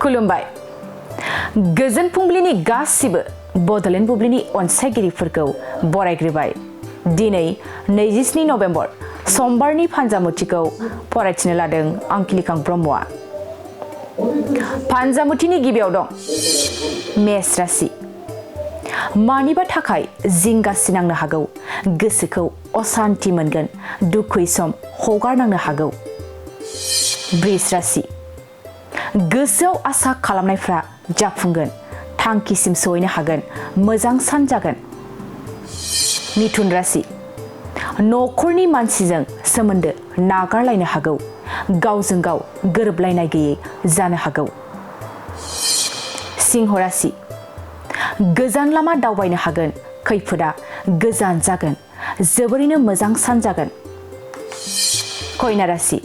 खुलुमबाय गोजोन फुंबिलिनि गासिबो बड'लेण्ड बुब्लिनि अनसायगिरिफोरखौ बरायग्रोबाय दिनै 27 नभेम्बर समबारनि फानजामुथिखौ फरायथिनो लादों आंखिलिखां ब्रह्मआ फानजामुथिनि गिबियाव दं मेष राशि मानिबा थाखाय जिंगासिनांनो हागौ गोसोखौ असान्ति मोनगोन दुखुयै सम हगारनांनो हागौ बृष राशि गोसोआव आसा खालामनायफ्रा जाफुंगोन थांखिसिम सहैनो हागोन मोजां सान जागोन मिथुन राशि नखरनि मानसिजों सोमोन्दो नागारलायनो हागौ गावजों गाव गोरोबलायनाय गैयै जानो हागौ सिंह राशि गोजान लामा दावबायनो हागोन खैफोदा गोजान जागोन जोबोरैनो मोजां सान जागोन कन्या राशि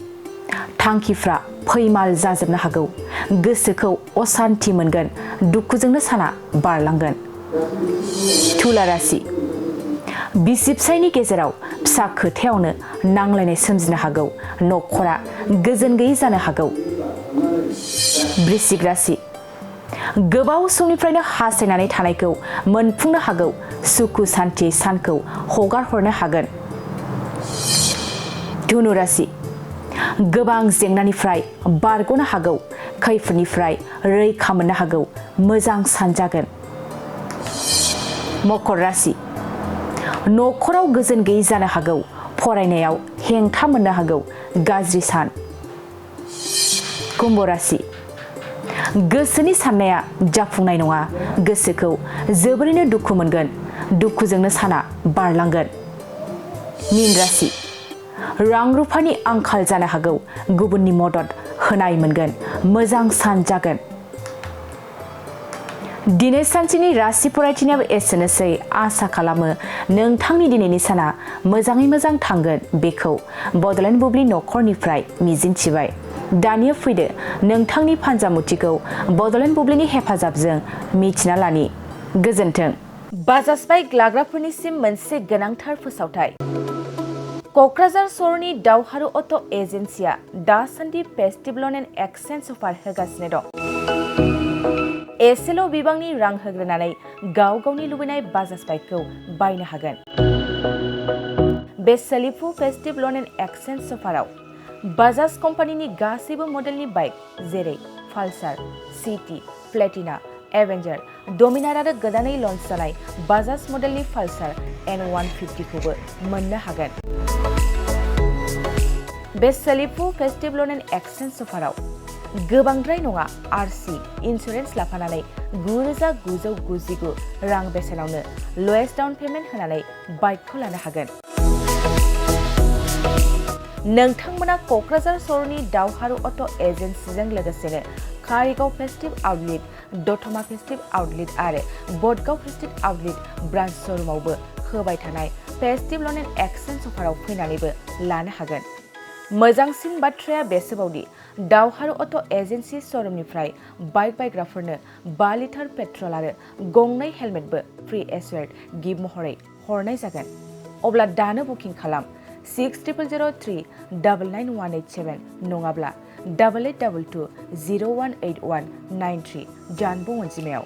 थांखिफ्रा फैमाल जाजोबनो हागौ गोसोखौ असान्ति मोनगोन दुखुजोंनो साना बारलांगोन तुला राशि बिसि फिसायनि गेजेराव फिसा खोथायावनो नांलायनाय सोमजिनो हागौ नखरा गोजोन गैयै जानो हागौ वृश्चिक राशि गोबाव समनिफ्रायनो हास्थायनानै थानायखौ मोनफुंनो हागौ सुखु सान्थि सानखौ हगार हरनो हागोन धनु राशि गोबां जेंनानिफ्राय बारग'नो हागौ खैफोदनिफ्राय रैखा मोननो हागौ मोजां सान जागोन मकर राशि नखराव गोजोन गैयै जानो हागौ फरायनायाव हेंथा मोननो हागौ गाज्रि सान कुम्भ राशि गोसोनि साननाया जाफुंनाय नङा गोसोखौ जोबोरैनो दुखु मोनगोन दुखुजोंनो साना बारलांगोन मीन राशि रां रुफानि आंखाल जानो हागौ गुबुननि मदद होनाय मोनगोन मोजां सान जागोन दिनै सानसेनि राशि फरायथिनायाव एसेनोसै आसा खालामो नोंथांनि दिनैनि साना मोजाङै मोजां थांगोन बेखौ बड'लेण्ड बुब्लि नखरनिफ्राय मिजिंथिबाय दानिया फैदो नोंथांनि फानजामुथिखौ बड'लेण्ड बुब्लिनि हेफाजाबजों मिथिना लानि गोजोन्थों बाजाज बाइक लाग्राफोरनिसिम मोनसे गोनांथार फोसावथाय क'क्राझार सहरनि दावहारु अट' एजेन्सिया दासान्दि फेस्टिभ ल'न एन्ड एक्सचेन्ज अफार होगासिनो दं एसेल' बिबांनि रां होग्रोनानै गाव गावनि लुबैनाय बाजाज बाइकखौ बायनो हागोन बे सोलिफु फेस्टिभ ल'न एन्ड एक्सचेन्ज अफाराव बाजाज कम्पानिनि गासैबो मडेलनि बाइक जेरै पालसार सिटि प्लेटिना एवेन्जार डमिनार आरो गोदानै लन्च जानाय बाजाज मडेलनि पालसार N150 खौबो मोननो हागोन बे सोलिफु फेस्टिभ ल'न एन्ड एक्सचेन्ज अफाराव गोबांद्राय नङा आरसि इन्सुरेन्स लाफानानै 9,999 रां बेसेनावनो लवेस्ट डाउन पेमेन्ट होनानै बाइकखौ लानो हागोन नोंथांमोना क'क्राझार सहरनि दावहारु अट' एजेन्सिजों लोगोसेनो कारिगाव फेस्टिभ आउटलेट दतमा फेस्टिभ आउटलेट आरो बडगाव फेस्टिभ आउटलेट ब्रान्च श'रुमावबो होबाय थानाय फेस्टिभ ल'न एन्ड एक्सचेन्ज अफाराव फैनानैबो लानो हागोन मोजांसिन बाथ्राया बेसोबावदि दावहारु अट' एजेन्सि श'रुमनिफ्राय बाइक बायग्राफोरनो 5 लिटार पेट्रल आरो गंनै हेलमेटबो फ्रि एसुवेर्ड गिफ्ट महरै हरनाय जागोन अब्ला दानो बुकिं खालाम 6000399187 नङाब्ला 8822 018193 जानबुं अनजिमायाव